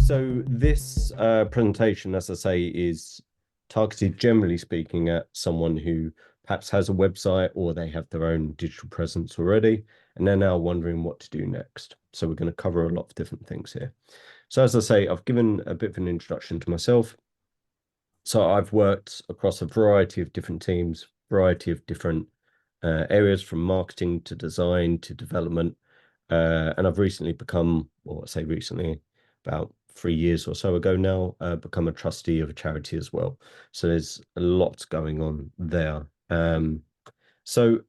So this presentation, as I say, is targeted, generally speaking, at someone who perhaps has a website or they have their own digital presence already, and they're now wondering what to do next. So we're going to cover a lot of different things here. So as I say, I've given a bit of an introduction to myself. So I've worked across a variety of different teams, variety of different areas, from marketing to design to development. And I've recently become, or I say recently, about 3 years or so ago now, become a trustee of a charity as well. So there's a lot going on there. So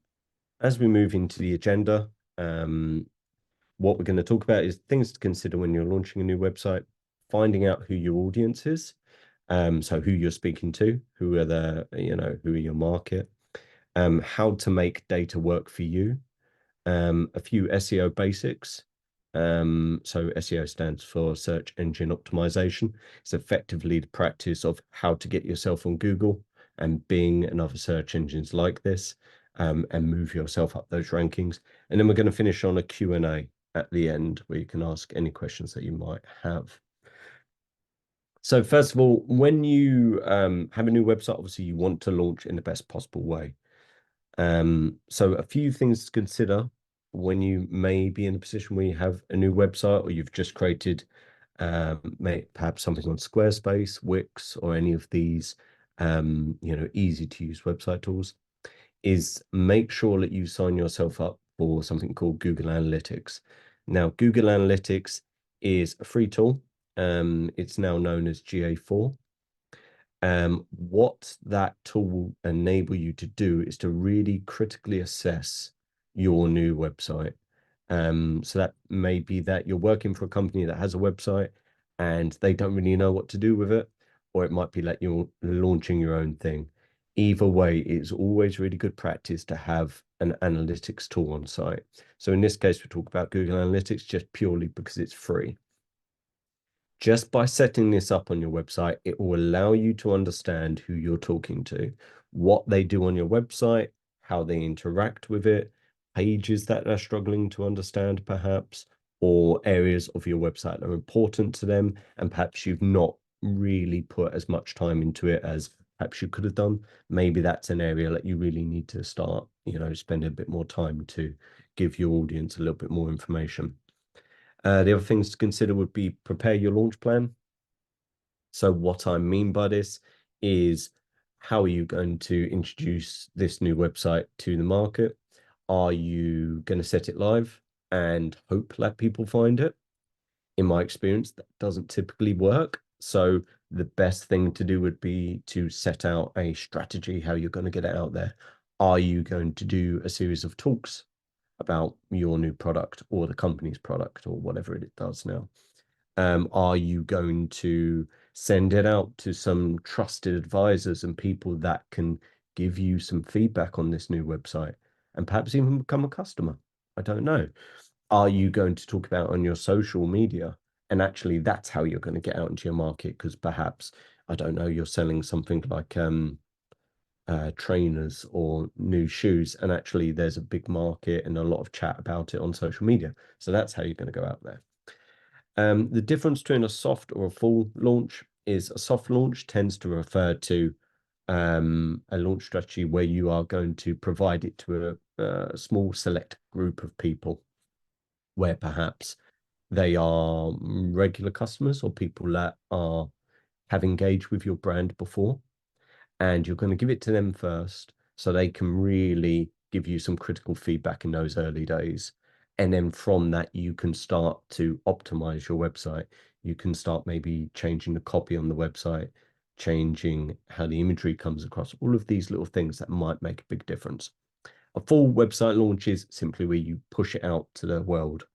as we move into the agenda, what we're going to talk about is things to consider when you're launching a new website, finding out who your audience is. So who you're speaking to, who are who are your market, how to make data work for you, a few SEO basics. So SEO stands for search engine optimization. It's effectively the practice of how to get yourself on Google and Bing and other search engines like this, and move yourself up those rankings. And then we're going to finish on a Q&A at the end where you can ask any questions that you might have. So first of all, when you have a new website, obviously you want to launch in the best possible way. So a few things to consider when you may be in a position where you have a new website or you've just created perhaps something on Squarespace, Wix, or any of these easy to use website tools, is make sure that you sign yourself up for something called Google Analytics. Now, Google Analytics is a free tool. It's now known as GA4. What that tool will enable you to do is to really critically assess your new website. So that may be that you're working for a company that has a website and they don't really know what to do with it, or it might be that you're launching your own thing. Either way, it's always really good practice to have an analytics tool on site. So in this case, we talk about Google Analytics just purely because it's free. Just by setting this up on your website, it will allow you to understand who you're talking to, what they do on your website, how they interact with it, pages that they're struggling to understand, perhaps, or areas of your website that are important to them, and perhaps you've not really put as much time into it as perhaps you could have done. Maybe that's an area that you really need to start, spending a bit more time to give your audience a little bit more information. The other things to consider would be prepare your launch plan. So what I mean by this is, how are you going to introduce this new website to the market? Are you going to set it live and hope that people find it? In my experience, that doesn't typically work. So the best thing to do would be to set out a strategy, how you're going to get it out there. Are you going to do a series of talks about your new product or the company's product or whatever it does now? Are you going to send it out to some trusted advisors and people that can give you some feedback on this new website and perhaps even become a customer? I don't know. Are you going to talk about on your social media? And actually, that's how you're going to get out into your market, because perhaps, I don't know, you're selling something like trainers or new shoes, and actually there's a big market and a lot of chat about it on social media. So that's how you're going to go out there. The difference between a soft or a full launch is, a soft launch tends to refer to a launch strategy where you are going to provide it to a small select group of people, where perhaps they are regular customers or people that have engaged with your brand before, and you're going to give it to them first so they can really give you some critical feedback in those early days. And then from that, you can start to optimize your website. You can start maybe changing the copy on the website, changing how the imagery comes across, all of these little things that might make a big difference. A full website launch is simply where you push it out to the world.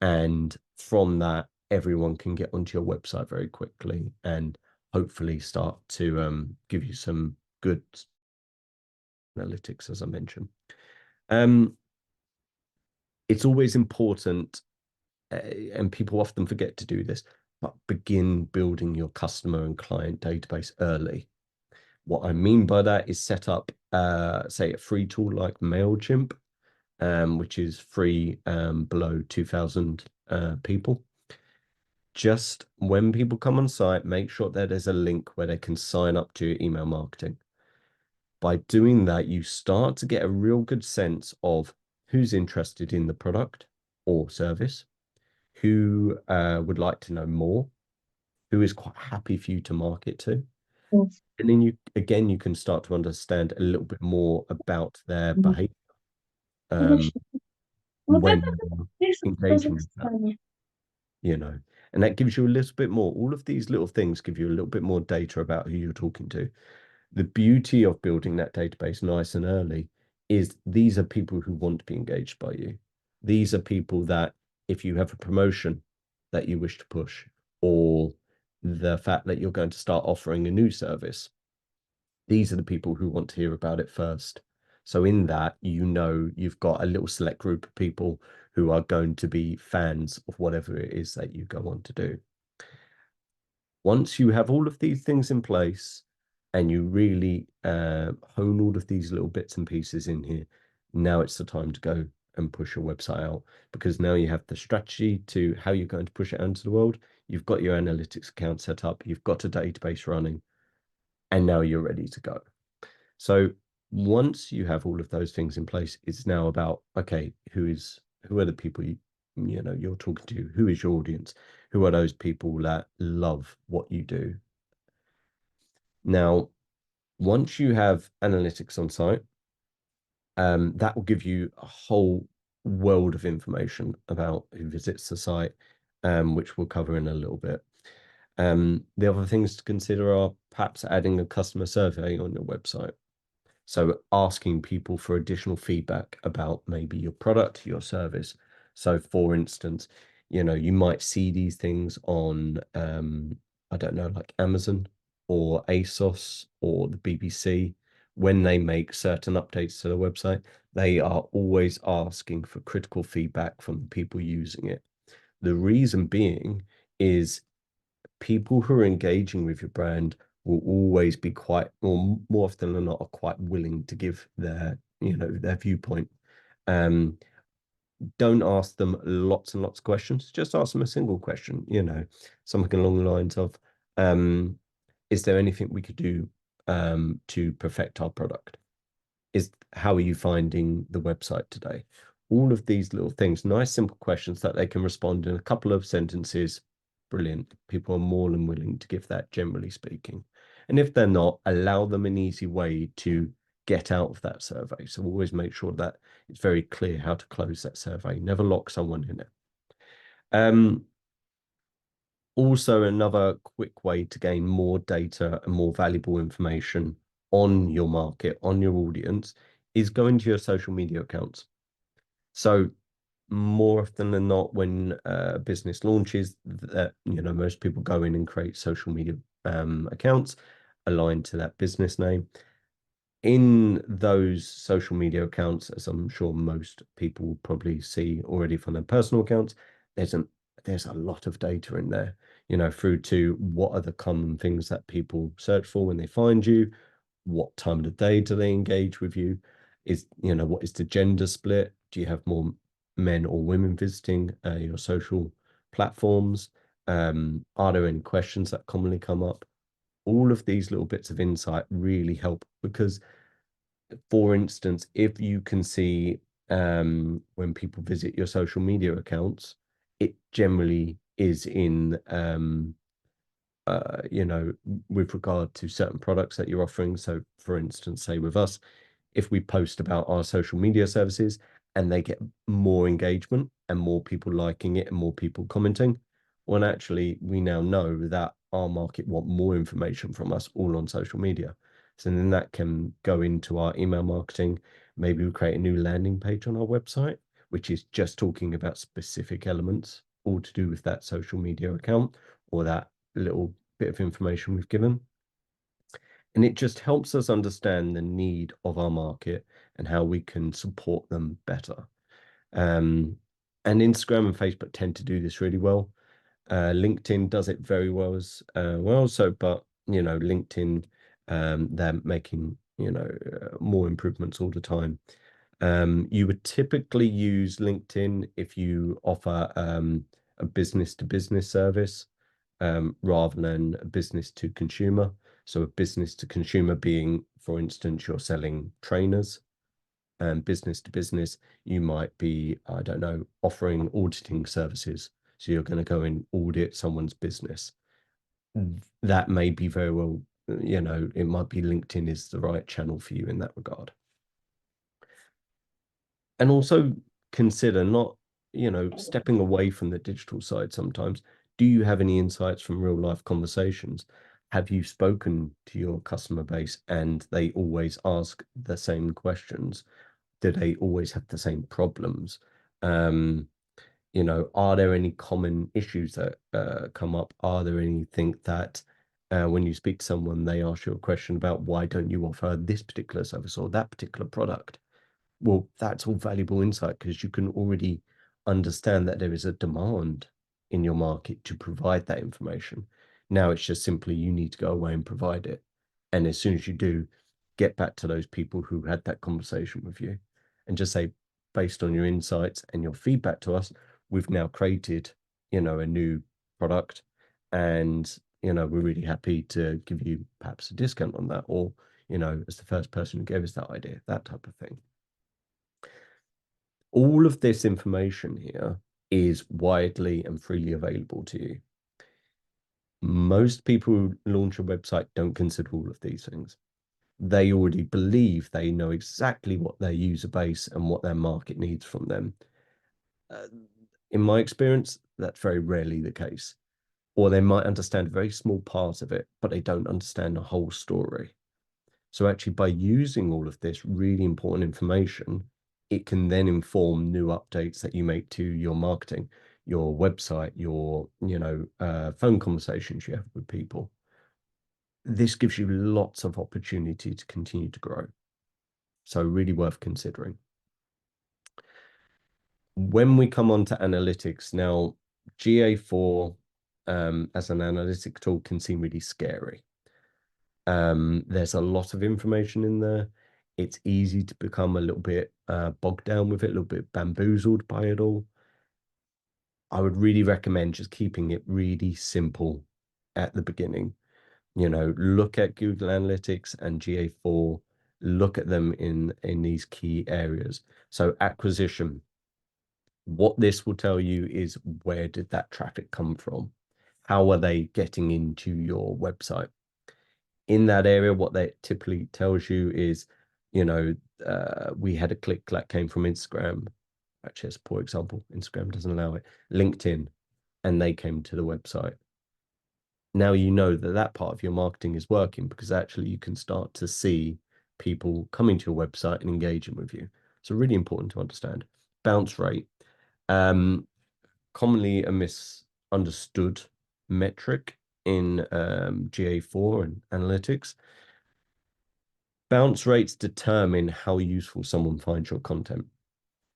And from that, everyone can get onto your website very quickly and hopefully start to give you some good analytics, as I mentioned. It's always important, and people often forget to do this, but begin building your customer and client database early. What I mean by that is set up, say, a free tool like MailChimp, which is free below 2,000 people. just when people come on site, make sure that there's a link where they can sign up to your email marketing. By doing that, you start to get a real good sense of who's interested in the product or service, who would like to know more, who is quite happy for you to market to. Yes. And then you can start to understand a little bit more about their behavior um, Конечно. Вот это when you're тоже engaging with that, кстати. you know. And that gives you a little bit more. All of these little things give you a little bit more data about who you're talking to. The beauty of building that database nice and early is these are people who want to be engaged by you. These are people that if you have a promotion that you wish to push, or the fact that you're going to start offering a new service, these are the people who want to hear about it first. So in that, you've got a little select group of people who are going to be fans of whatever it is that you go on to do. Once you have all of these things in place and you really hone all of these little bits and pieces in here, now it's the time to go and push your website out, because now you have the strategy to how you're going to push it out into the world. You've got your analytics account set up, you've got a database running, and now you're ready to go. So once you have all of those things in place, it's now about, okay, who are the people you're talking to? Who is your audience? Who are those people that love what you do? Now, once you have analytics on site, that will give you a whole world of information about who visits the site, which we'll cover in a little bit. The other things to consider are perhaps adding a customer survey on your website. So asking people for additional feedback about maybe your product, your service. So for instance, you might see these things on, I don't know, like Amazon or ASOS or the BBC. When they make certain updates to the website, they are always asking for critical feedback from the people using it. The reason being is people who are engaging with your brand will always be quite, or more often than not, are quite willing to give their viewpoint. Um, don't ask them lots and lots of questions. Just ask them a single question, something along the lines of, is there anything we could do to perfect our product? How are you finding the website today? All of these little things, nice, simple questions that they can respond in a couple of sentences. Brilliant. People are more than willing to give that, generally speaking. And if they're not, allow them an easy way to get out of that survey. So always make sure that it's very clear how to close that survey. Never lock someone in it. Also, another quick way to gain more data and more valuable information on your market, on your audience, is going to your social media accounts. So more often than not, when a business launches, that most people go in and create social media accounts aligned to that business name. In those social media accounts, as I'm sure most people will probably see already from their personal accounts, there's an there's a lot of data in there, through to what are the common things that people search for when they find you, what time of the day do they engage with you, what is the gender split, do you have more men or women visiting your social platforms, are there any questions that commonly come up? All of these little bits of insight really help, because for instance, if you can see when people visit your social media accounts, it generally is in you know, with regard to certain products that you're offering. So for instance, say with us, if we post about our social media services and they get more engagement and more people liking it and more people commenting, well, actually, we now know that our market want more information from us all on social media. So then that can go into our email marketing. Maybe we create a new landing page on our website, which is just talking about specific elements, all to do with that social media account or that little bit of information we've given. And it just helps us understand the need of our market and how we can support them better. Um, and Instagram and Facebook tend to do this really well. LinkedIn does it very well as well. So, but LinkedIn, they're making more improvements all the time. You would typically use LinkedIn if you offer a business to business service. rather than a business to consumer. So a business to consumer being, for instance, you're selling trainers, and business to business, you might be, I don't know, offering auditing services. So you're going to go and audit someone's business. That may be very well, it might be LinkedIn is the right channel for you in that regard. And also consider not, stepping away from the digital side sometimes. Do you have any insights from real life conversations? Have you spoken to your customer base and they always ask the same questions? Do they always have the same problems? Are there any common issues that come up? Are there anything that when you speak to someone, they ask you a question about why don't you offer this particular service or that particular product? Well, that's all valuable insight because you can already understand that there is a demand in your market to provide that information. Now it's just simply you need to go away and provide it. And as soon as you do, get back to those people who had that conversation with you and just say, based on your insights and your feedback to us, we've now created, a new product. And, we're really happy to give you perhaps a discount on that, or, as the first person who gave us that idea, that type of thing. All of this information here is widely and freely available to you. Most people who launch a website don't consider all of these things. They already believe they know exactly what their user base and what their market needs from them. In my experience, that's very rarely the case. Or they might understand a very small part of it, but they don't understand the whole story. So actually, by using all of this really important information, it can then inform new updates that you make to your marketing, your website, your, phone conversations you have with people. This gives you lots of opportunity to continue to grow. So really worth considering. When we come on to analytics, now GA4 as an analytic tool can seem really scary. There's a lot of information in there. It's easy to become a little bit bogged down with it, a little bit bamboozled by it all. I would really recommend just keeping it really simple at the beginning. Look at Google Analytics and GA4, look at them in these key areas. So acquisition, what this will tell you is where did that traffic come from? How are they getting into your website? In that area, what that typically tells you is, we had a click that came from Instagram. Actually, it's a poor example. Instagram doesn't allow it. LinkedIn, and they came to the website. Now you know that that part of your marketing is working because actually you can start to see people coming to your website and engaging with you. So really important to understand. Bounce rate. Commonly a misunderstood metric in GA4 and analytics. Bounce rates determine how useful someone finds your content.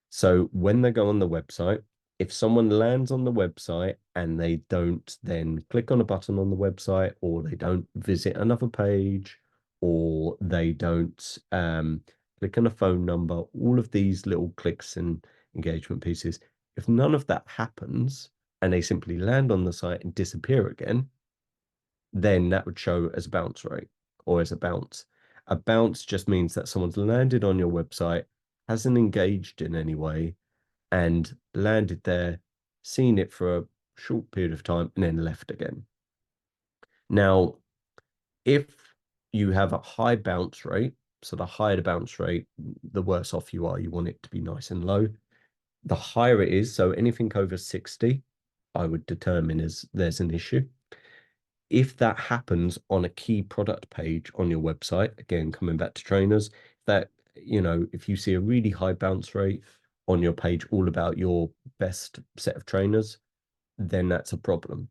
So when they go on the website, if someone lands on the website and they don't then click on a button on the website, or they don't visit another page, or they don't click on a phone number, all of these little clicks and engagement pieces, if none of that happens and they simply land on the site and disappear again, then that would show as a bounce rate or as a bounce. A bounce just means that someone's landed on your website, hasn't engaged in any way, and landed there, seen it for a short period of time, and then left again. Now, if you have a high bounce rate, so the higher the bounce rate, the worse off you are. You want it to be nice and low. The higher it is, so anything over 60, I would determine as there's an issue. If that happens on a key product page on your website, again, coming back to trainers, that, if you see a really high bounce rate on your page, all about your best set of trainers, then that's a problem.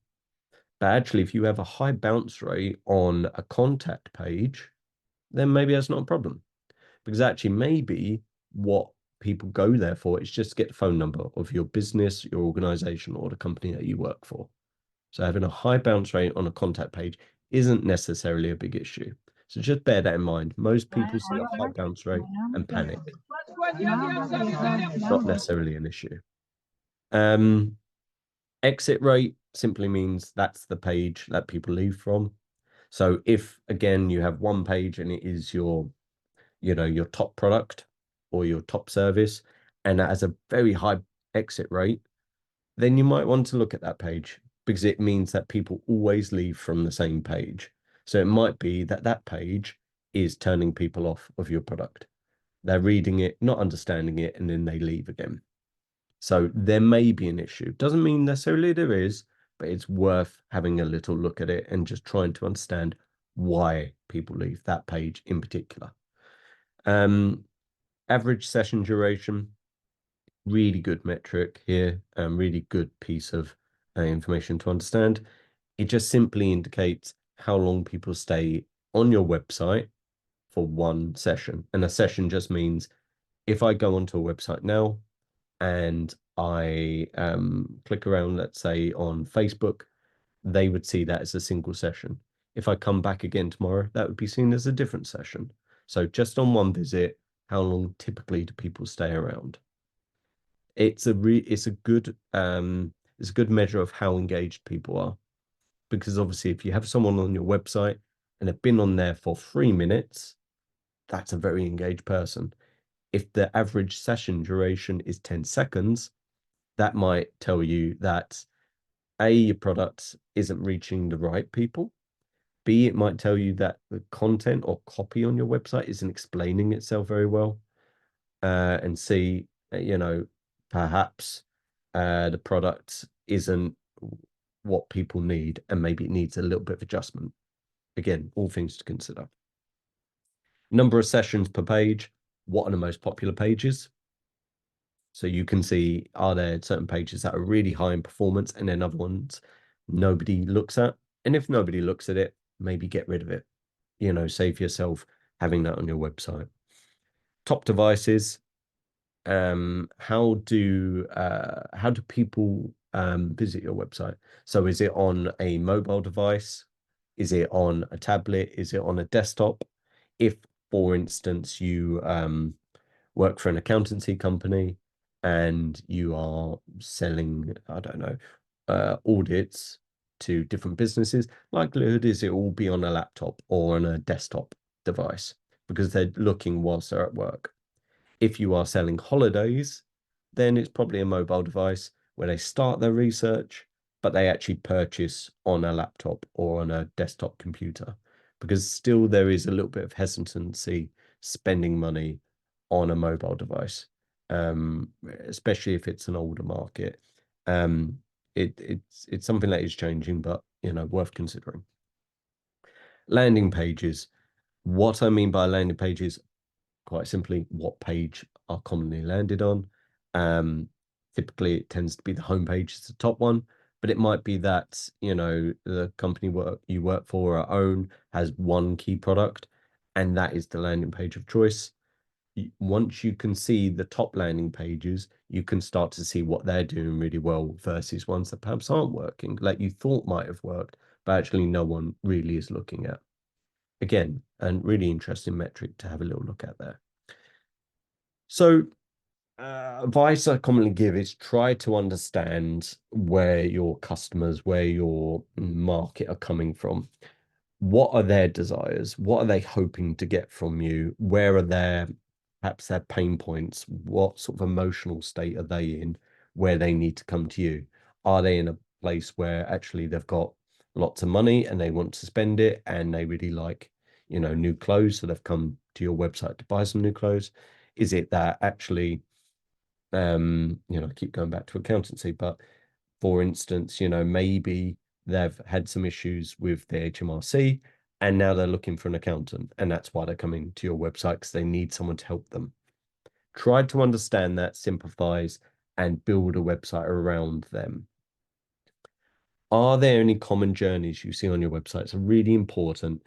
But actually, if you have a high bounce rate on a contact page, then maybe that's not a problem. Because actually, maybe what people go there for is just get the phone number of your business, your organization, or the company that you work for. So having a high bounce rate on a contact page isn't necessarily a big issue. So just bear that in mind. Most people see a high bounce rate and panic. Not necessarily an issue. Exit rate, simply means that's the page that people leave from. So if again you have one page and it is your, your top product or your top service, and that has a very high exit rate, then you might want to look at that page because it means that people always leave from the same page. So it might be that that page is turning people off of your product. They're reading it, not understanding it, and then they leave again. So there may be an issue. Doesn't mean necessarily there is, but it's worth having a little look at it and just trying to understand why people leave that page in particular. Average session duration, really good metric here, really good piece of information to understand. It just simply indicates how long people stay on your website for one session. And a session just means if I go onto a website now and I click around, let's say on Facebook, they would see that as a single session. If I come back again tomorrow, that would be seen as a different session. So just on one visit, how long typically do people stay around? It's a good measure of how engaged people are. Because obviously if you have someone on your website and they've been on there for 3 minutes, that's a very engaged person. If the average session duration is 10 seconds, that might tell you that A, your product isn't reaching the right people. B, it might tell you that the content or copy on your website isn't explaining itself very well. And C, perhaps the product isn't what people need, and maybe it needs a little bit of adjustment. Again, all things to consider. Number of sessions per page. What are the most popular pages? So you can see, are there certain pages that are really high in performance and then other ones nobody looks at? And if nobody looks at it, maybe get rid of it. Save yourself having that on your website. Top devices. How do people visit your website? So is it on a mobile device? Is it on a tablet? Is it on a desktop? If, for instance, you work for an accountancy company and you are selling, I don't know, audits to different businesses, likelihood is it will be on a laptop or on a desktop device because they're looking whilst they're at work. If you are selling holidays, then it's probably a mobile device where they start their research, but they actually purchase on a laptop or on a desktop computer because still there is a little bit of hesitancy spending money on a mobile device, especially if it's an older market. It's something that is changing, but worth considering. Landing pages. What I mean by landing pages, quite simply, what page are commonly landed on. Typically, it tends to be the homepage is the top one, but it might be that the company you work for or own has one key product, and that is the landing page of choice. Once you can see the top landing pages, you can start to see what they're doing really well versus ones that perhaps aren't working, like you thought might have worked, but actually no one really is looking at. Again, a really interesting metric to have a little look at there. So advice I commonly give is try to understand where your customers, where your market are coming from. What are their desires? What are they hoping to get from you? Where are perhaps their pain points? What sort of emotional state are they in where they need to come to you? Are they in a place where actually they've got lots of money and they want to spend it and they really like, new clothes, so they've come to your website to buy some new clothes? Is it that actually I keep going back to accountancy, but for instance, maybe they've had some issues with their HMRC and now they're looking for an accountant, and that's why they're coming to your website because they need someone to help them. Try to understand that, sympathize, and build a website around them. Are there any common journeys you see on your website? It's really important.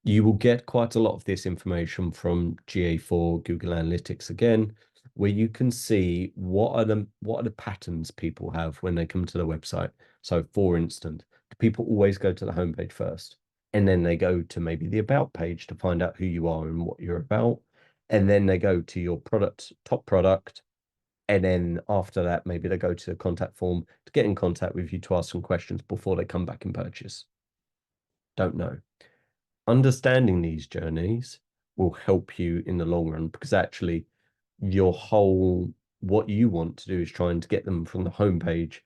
You will get quite a lot of this information from GA4, Google Analytics again, where you can see what are the patterns people have when they come to the website. So for instance, do people always go to the homepage first? And then they go to maybe the about page to find out who you are and what you're about. And then they go to your product, top product, And then after that, maybe they go to the contact form to get in contact with you to ask some questions before they come back and purchase. Don't know. Understanding these journeys will help you in the long run, because actually your whole, what you want to do is trying to get them from the homepage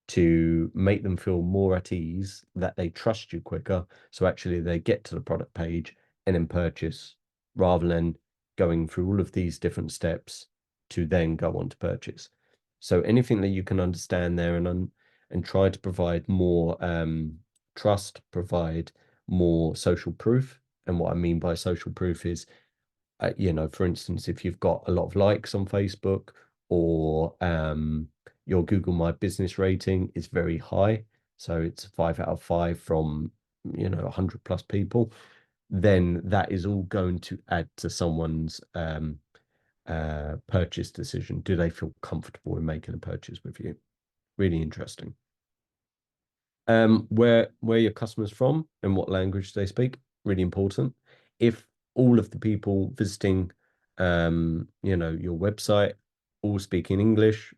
to make them feel more at ease, that they trust you quicker. So actually they get to the product page and then purchase, rather than going through all of these different steps to then go on to purchase. So anything that you can understand there and try to provide more trust, provide more social proof. And what I mean by social proof is, for instance, if you've got a lot of likes on Facebook, or your Google My Business rating is very high, so it's 5 out of 5 from 100 plus people, then that is all going to add to someone's purchase decision. Do they feel comfortable in making a purchase with you? Really interesting. Where your customers from and what language they speak, really important. If all of the people visiting your website all speak in English,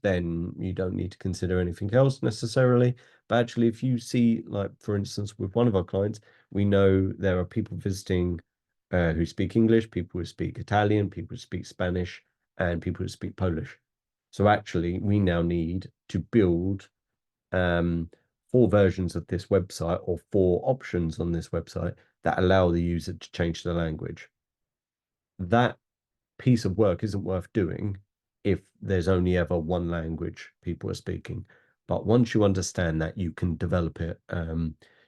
then you don't need to consider anything else necessarily. But actually, if you see, like for instance, with one of our clients, we know there are people visiting who speak English, people who speak Italian, people who speak Spanish, and people who speak Polish. So actually, we now need to build um, 4 versions of this website, or 4 options on this website, that allow the user to change the language. That piece of work isn't worth doing if there's only ever one language people are speaking. But once you understand that, you can develop it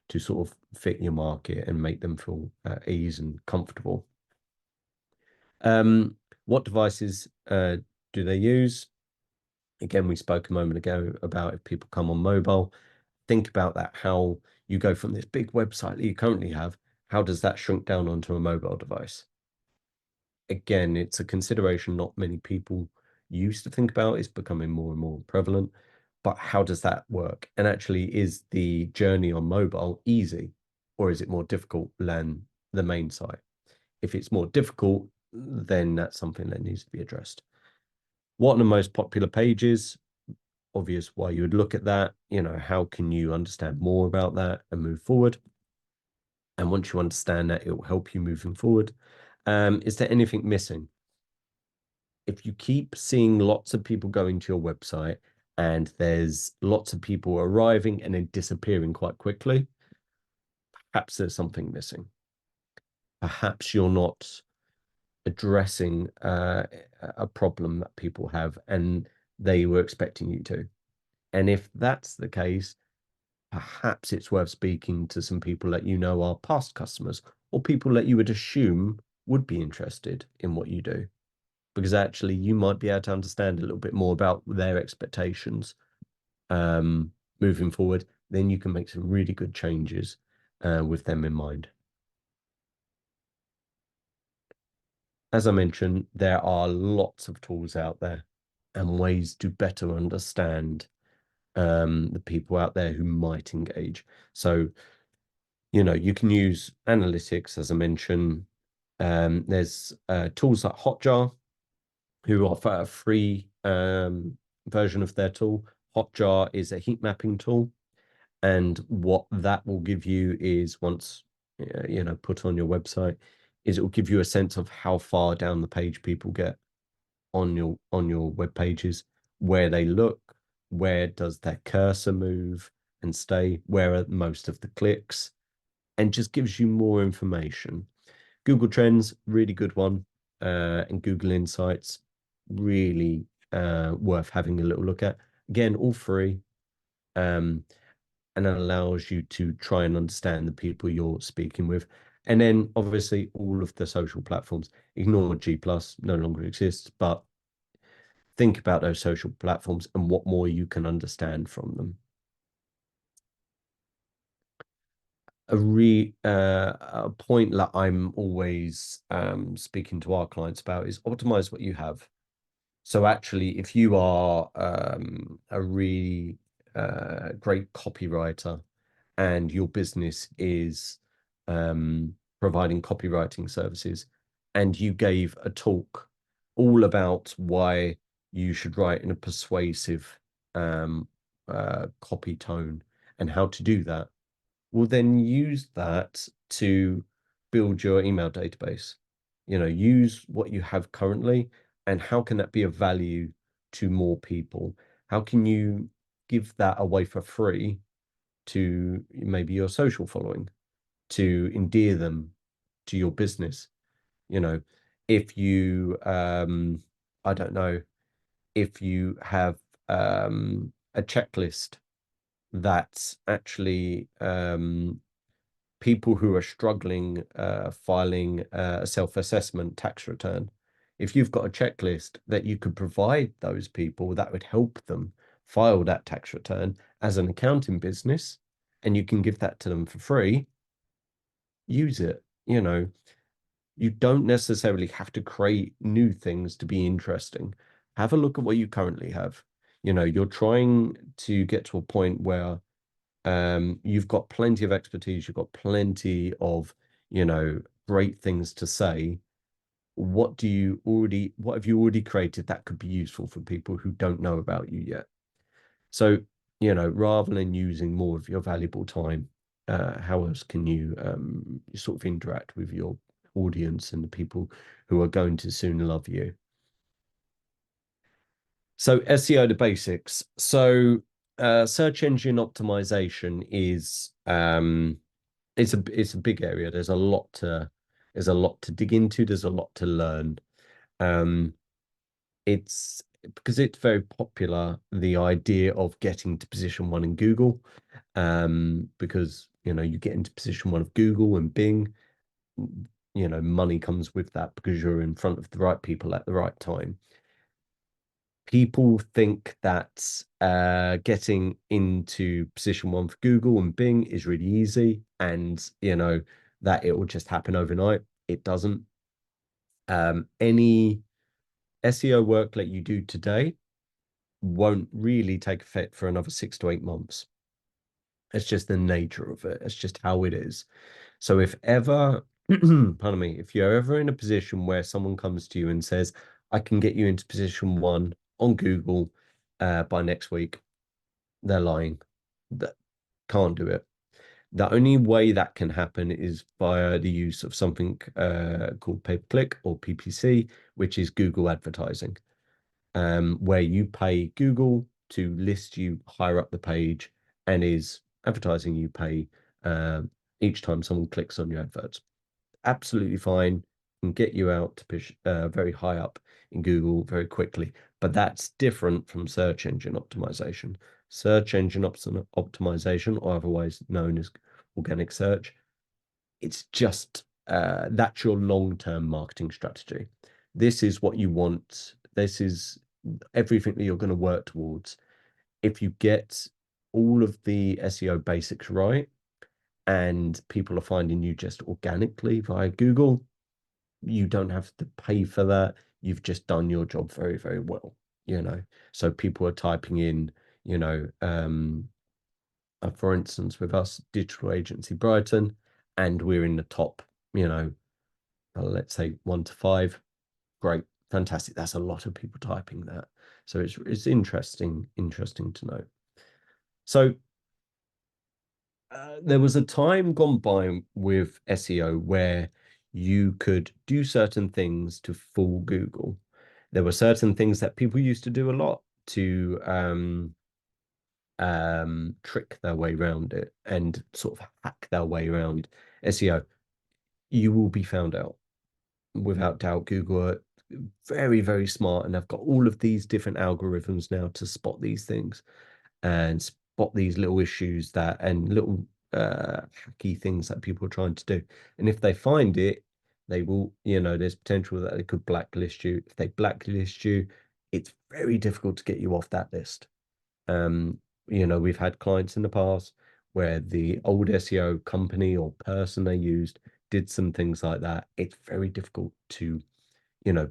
to sort of fit your market and make them feel at ease and comfortable. What devices do they use? Again, we spoke a moment ago about if people come on mobile. Think about that, how you go from this big website that you currently have, how does that shrink down onto a mobile device? Again, it's a consideration not many people used to think about. It's becoming more and more prevalent. But how does that work? And actually, is the journey on mobile easy, or is it more difficult than the main site? If it's more difficult, then that's something that needs to be addressed. What are the most popular pages? Obvious why you would look at that. How can you understand more about that and move forward? And once you understand that, it will help you moving forward. Is there anything missing? If you keep seeing lots of people going to your website and there's lots of people arriving and then disappearing quite quickly, perhaps there's something missing. Perhaps you're not addressing a problem that people have and they were expecting you to. And if that's the case, perhaps it's worth speaking to some people that are past customers, or people that you would assume would be interested in what you do, because actually you might be able to understand a little bit more about their expectations moving forward. Then you can make some really good changes with them in mind. As I mentioned, there are lots of tools out there and ways to better understand the people out there who might engage. So you can use analytics, as I mentioned. There's tools like Hotjar, who offer a free version of their tool. Hotjar is a heat mapping tool. And what that will give you is, once put on your website, is it will give you a sense of how far down the page people get on your web pages, where they look, where does their cursor move and stay, where are most of the clicks, and just gives you more information. Google Trends, really good one, and Google Insights, really worth having a little look at. Again, all free, and it allows you to try and understand the people you're speaking with. And then obviously all of the social platforms. Ignore G+, no longer exists, but think about those social platforms and what more you can understand from them. A point that I'm always speaking to our clients about is optimize what you have. So actually, if you are a really great copywriter and your business is providing copywriting services, and you gave a talk all about why you should write in a persuasive um, copy tone, and how to do that. Well, then use that to build your email database. Use what you have currently, and how can that be of value to more people? How can you give that away for free to maybe your social following, to endear them to your business? You know, if you, I don't know, if you have a checklist that actually people who are struggling filing a self-assessment tax return, if you've got a checklist that you could provide those people that would help them file that tax return as an accounting business, and you can give that to them for free, use it. You don't necessarily have to create new things to be interesting. Have a look at what you currently have. You're trying to get to a point where you've got plenty of expertise, you've got plenty of, great things to say. What have you already created that could be useful for people who don't know about you yet? So, rather than using more of your valuable time, how else can you sort of interact with your audience and the people who are going to soon love you? So SEO, the basics. So search engine optimization is it's a big area. There's a lot to dig into. There's a lot to learn. Um, it's because it's very popular, the idea of getting to position one in Google, because you get into position one of Google and Bing, money comes with that because you're in front of the right people at the right time. People think that getting into position one for Google and Bing is really easy, and that it will just happen overnight. It doesn't. Any SEO work that you do today won't really take effect for another 6 to 8 months. It's just the nature of it. It's just how it is. So if ever, pardon me, if you're ever in a position where someone comes to you and says, I can get you into position one on Google by next week, they're lying. That can't do it. The only way that can happen is via the use of something called pay-per-click or PPC, which is Google advertising, where you pay Google to list you higher up the page, and is advertising you pay each time someone clicks on your adverts. Absolutely fine, and get you out to push very high up in Google very quickly. But that's different from search engine optimization. Search engine optimization, or otherwise known as organic search, it's just that's your long-term marketing strategy. This is what you want. This is everything that you're going to work towards. If you get all of the SEO basics right, and people are finding you just organically via Google, you don't have to pay for that. You've just done your job very, very well, So people are typing in, you know, for instance, with us, digital agency Brighton, and we're in the top, let's say 1 to 5. Great, fantastic. That's a lot of people typing that. So it's interesting to know. So there was a time gone by with SEO where you could do certain things to fool Google. There were certain things that people used to do a lot to trick their way around it and sort of hack their way around SEO. You will be found out without doubt. Google are very, very smart, and they've got all of these different algorithms now to spot these things and spot these little issues and little hacky things that people are trying to do. And if they find it, they will, there's potential that they could blacklist you. If they blacklist you, it's very difficult to get you off that list. We've had clients in the past where the old SEO company or person they used did some things like that. It's very difficult to,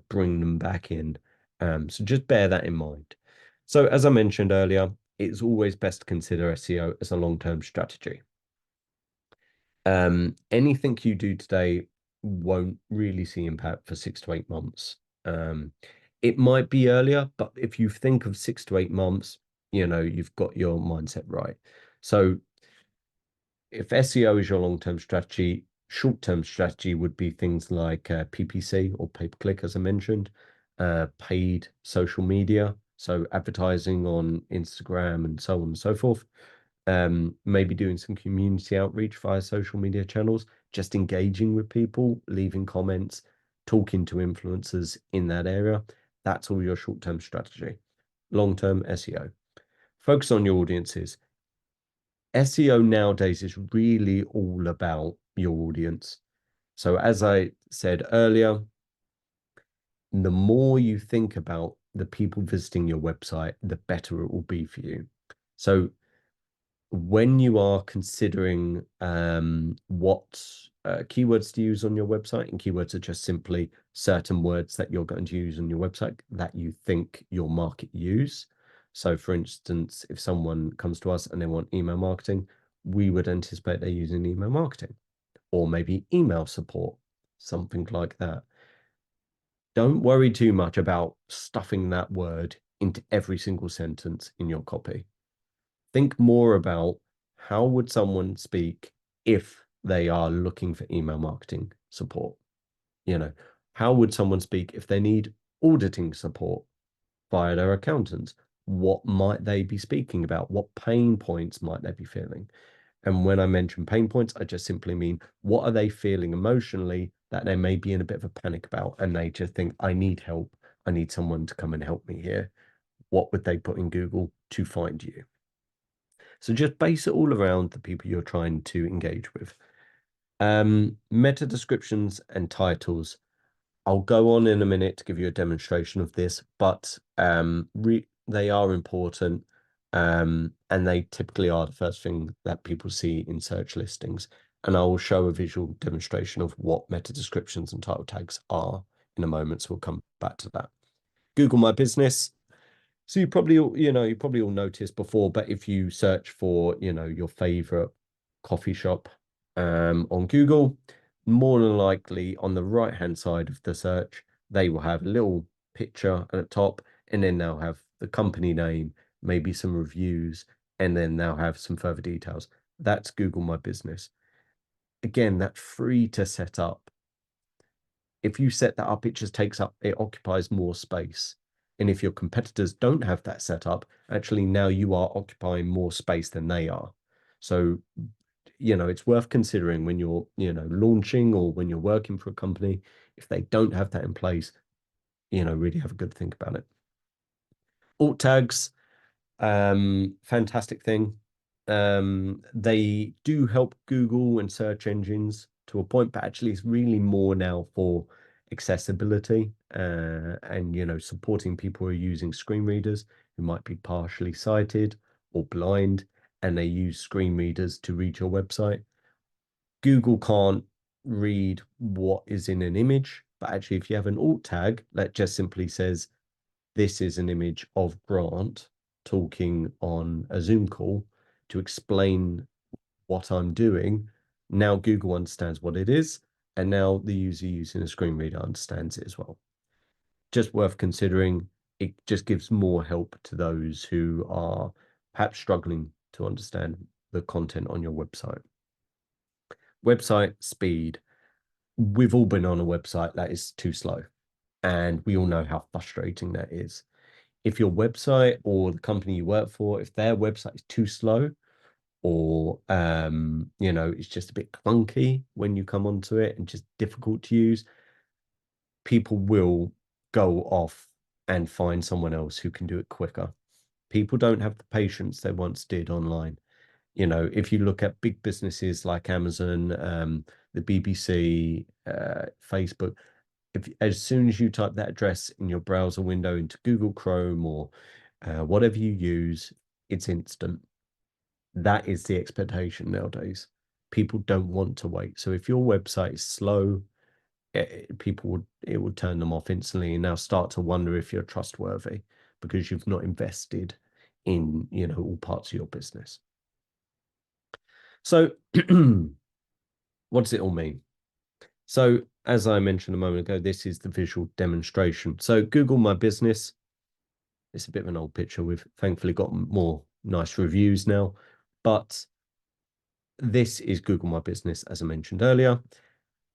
bring them back in. So just bear that in mind. So as I mentioned earlier, it's always best to consider SEO as a long-term strategy. Anything you do today won't really see impact for 6 to 8 months. It might be earlier, but if you think of 6 to 8 months, you've got your mindset right. So if SEO is your long-term strategy, short-term strategy would be things like PPC or pay-per-click, as I mentioned, paid social media, so advertising on Instagram and so on and so forth. Maybe doing some community outreach via social media channels, just engaging with people, leaving comments, talking to influencers in that area. That's all your short-term strategy. Long-term SEO. Focus on your audiences. SEO nowadays is really all about your audience. So as I said earlier, the more you think about the people visiting your website, the better it will be for you. So when you are considering what keywords to use on your website, and keywords are just simply certain words that you're going to use on your website that you think your market use. So for instance, if someone comes to us and they want email marketing, we would anticipate they're using email marketing, or maybe email support, something like that. Don't worry too much about stuffing that word into every single sentence in your copy. Think more about how would someone speak if they are looking for email marketing support? How would someone speak if they need auditing support via their accountants? What might they be speaking about? What pain points might they be feeling? And when I mention pain points, I just simply mean what are they feeling emotionally that they may be in a bit of a panic about, and they just think, I need help. I need someone to come and help me here. What would they put in Google to find you? So just base it all around the people you're trying to engage with. Meta descriptions and titles. I'll go on in a minute to give you a demonstration of this, but they are important, and they typically are the first thing that people see in search listings. And I will show a visual demonstration of what meta descriptions and title tags are in a moment, so we'll come back to that. Google My Business. So you probably all noticed before, but if you search for, your favorite coffee shop on Google, more than likely on the right-hand side of the search, they will have a little picture at the top, and then they'll have the company name, maybe some reviews, and then they'll have some further details. That's Google My Business. Again, that's free to set up. If you set that up, it occupies more space. And if your competitors don't have that set up, actually now you are occupying more space than they are. So, it's worth considering when you're, launching or when you're working for a company. If they don't have that in place, really have a good think about it. Alt tags, fantastic thing. They do help Google and search engines to a point, but actually it's really more now for accessibility, and supporting people who are using screen readers who might be partially sighted or blind, and they use screen readers to read your website. Google can't read what is in an image, but actually if you have an alt tag that just simply says this is an image of Grant talking on a Zoom call to explain what I'm doing, now Google understands what it is, and now the user using a screen reader understands it as well. Just worth considering. It just gives more help to those who are perhaps struggling to understand the content on your website. Website speed. We've all been on a website that is too slow, and we all know how frustrating that is. If your website or the company you work for, if their website is too slow, or it's just a bit clunky when you come onto it and just difficult to use, people will go off and find someone else who can do it quicker. People don't have the patience they once did online. If you look at big businesses like Amazon, the BBC, Facebook, as soon as you type that address in your browser window into Google Chrome or whatever you use, it's instant. That is the expectation nowadays. People don't want to wait. So if your website is slow, it will turn them off instantly, and now start to wonder if you're trustworthy because you've not invested in all parts of your business. So what does it all mean? So as I mentioned a moment ago, this is the visual demonstration. So Google My Business, it's a bit of an old picture. We've thankfully got more nice reviews now, but this is Google My Business, as I mentioned earlier.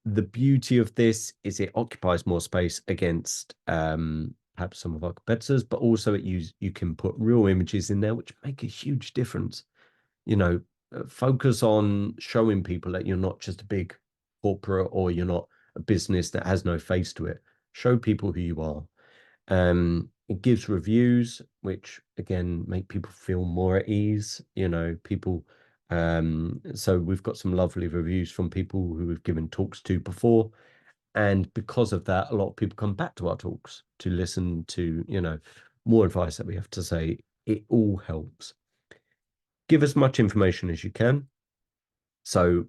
The beauty of this is it occupies more space against perhaps some of our competitors, but also you can put real images in there, which make a huge difference. Focus on showing people that you're not just a big corporate or you're not a business that has no face to it. Show people who you are. It gives reviews, which again make people feel more at ease. People. So we've got some lovely reviews from people who we've given talks to before, and because of that, a lot of people come back to our talks to listen to more advice that we have to say. It all helps. Give as much information as you can. So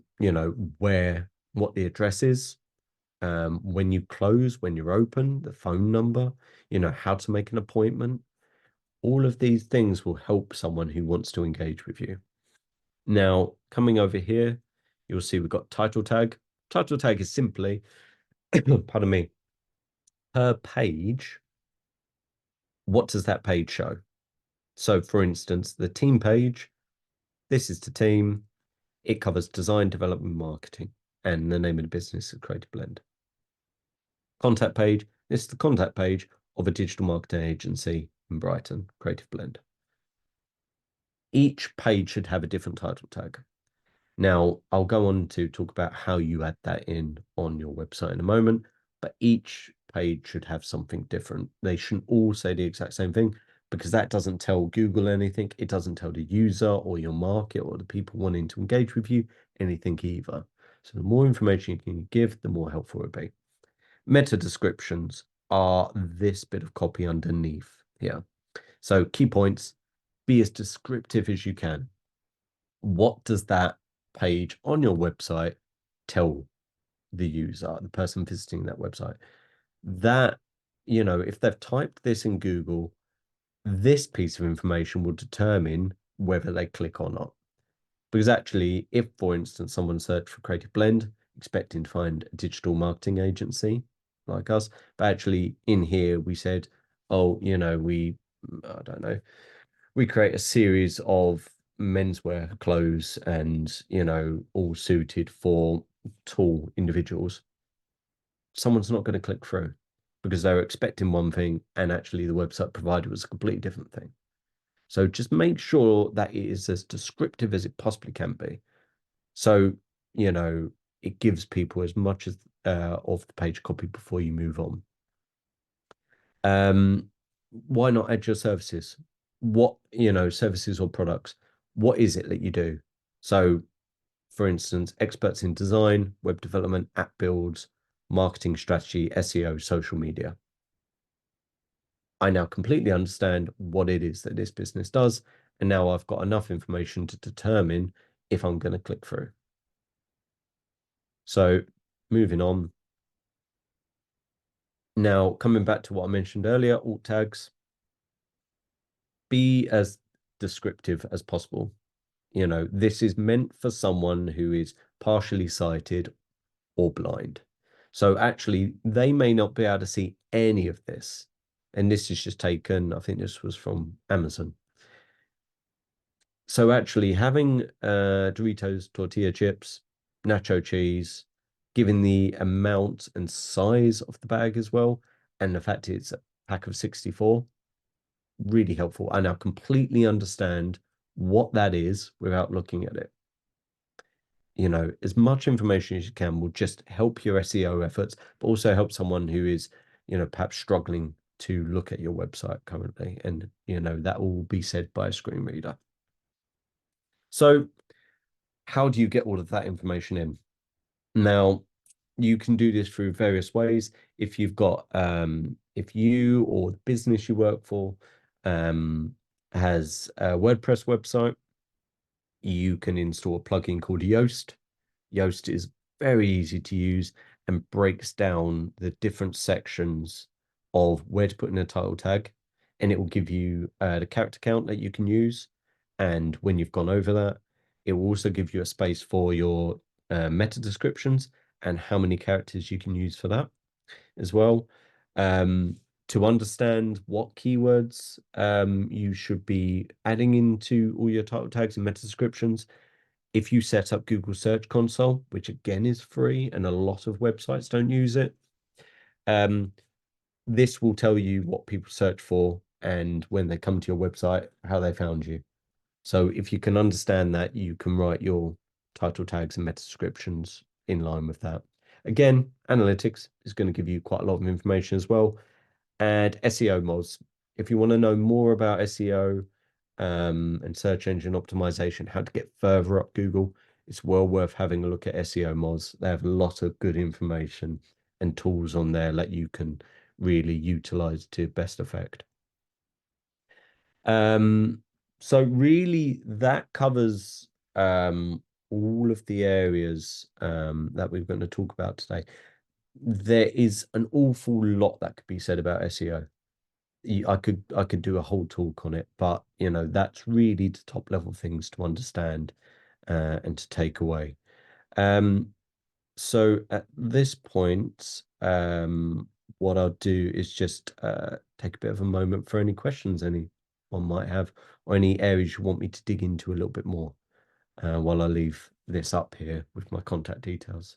what the address is, when you close, when you're open, the phone number, how to make an appointment. All of these things will help someone who wants to engage with you. Now, coming over here, you'll see we've got title tag. Title tag is simply, pardon me, per page, what does that page show? So, for instance, the team page, this is the team. It covers design, development, marketing, and the name of the business is Creative Blend. Contact page, this is the contact page of a digital marketing agency in Brighton, Creative Blend. Each page should have a different title tag. Now, I'll go on to talk about how you add that in on your website in a moment, but each page should have something different. They shouldn't all say the exact same thing, because that doesn't tell Google anything. It doesn't tell the user or your market or the people wanting to engage with you anything either. So the more information you can give, the more helpful it'll be. Meta descriptions are this bit of copy underneath here. So key points, be as descriptive as you can. What does that page on your website tell the user, the person visiting that website? That, if they've typed this in Google, this piece of information will determine whether they click or not. Because actually, if, for instance, someone searched for Creative Blend, expecting to find a digital marketing agency like us, but actually in here we said, oh, I don't know, we create a series of menswear clothes and, all suited for tall individuals. Someone's not going to click through because they're expecting one thing and actually the website provider was a completely different thing. So just make sure that it is as descriptive as it possibly can be. So, it gives people as much as of the page copy before you move on. Why not add your services? What, services or products? What is it that you do? So, for instance, experts in design, web development, app builds, marketing strategy, SEO, social media. I now completely understand what it is that this business does. And now I've got enough information to determine if I'm going to click through. So moving on. Now, coming back to what I mentioned earlier, alt tags, be as descriptive as possible. This is meant for someone who is partially sighted or blind. So actually, they may not be able to see any of this. And this is just taken, I think this was from Amazon. So actually having Doritos tortilla chips, nacho cheese, given the amount and size of the bag as well, and the fact it's a pack of 64, really helpful. I now completely understand what that is without looking at it. As much information as you can will just help your SEO efforts, but also help someone who is, perhaps struggling to look at your website currently. And, that will be said by a screen reader. So how do you get all of that information in? Now, you can do this through various ways. If you've got, if you or the business you work for has a WordPress website, you can install a plugin called Yoast. Yoast is very easy to use and breaks down the different sections of where to put in a title tag, and it will give you the character count that you can use. And when you've gone over that, it will also give you a space for your meta descriptions and how many characters you can use for that as well. To understand what keywords you should be adding into all your title tags and meta descriptions. If you set up Google Search Console, which again is free and a lot of websites don't use it, this will tell you what people search for and when they come to your website, how they found you. So if you can understand that, you can write your title tags and meta descriptions in line with that. Again, analytics is going to give you quite a lot of information as well. And SEO mods. If you want to know more about SEO and search engine optimization, how to get further up Google, it's well worth having a look at SEO mods. They have a lot of good information and tools on there that you can really utilize to best effect. So really that covers all of the areas that we're going to talk about today. There is an awful lot that could be said about SEO. I could do a whole talk on it, but you know, that's really the top level things to understand and to take away. So at this point, what I'll do is just take a bit of a moment for any questions anyone might have, or any areas you want me to dig into a little bit more while I leave this up here with my contact details.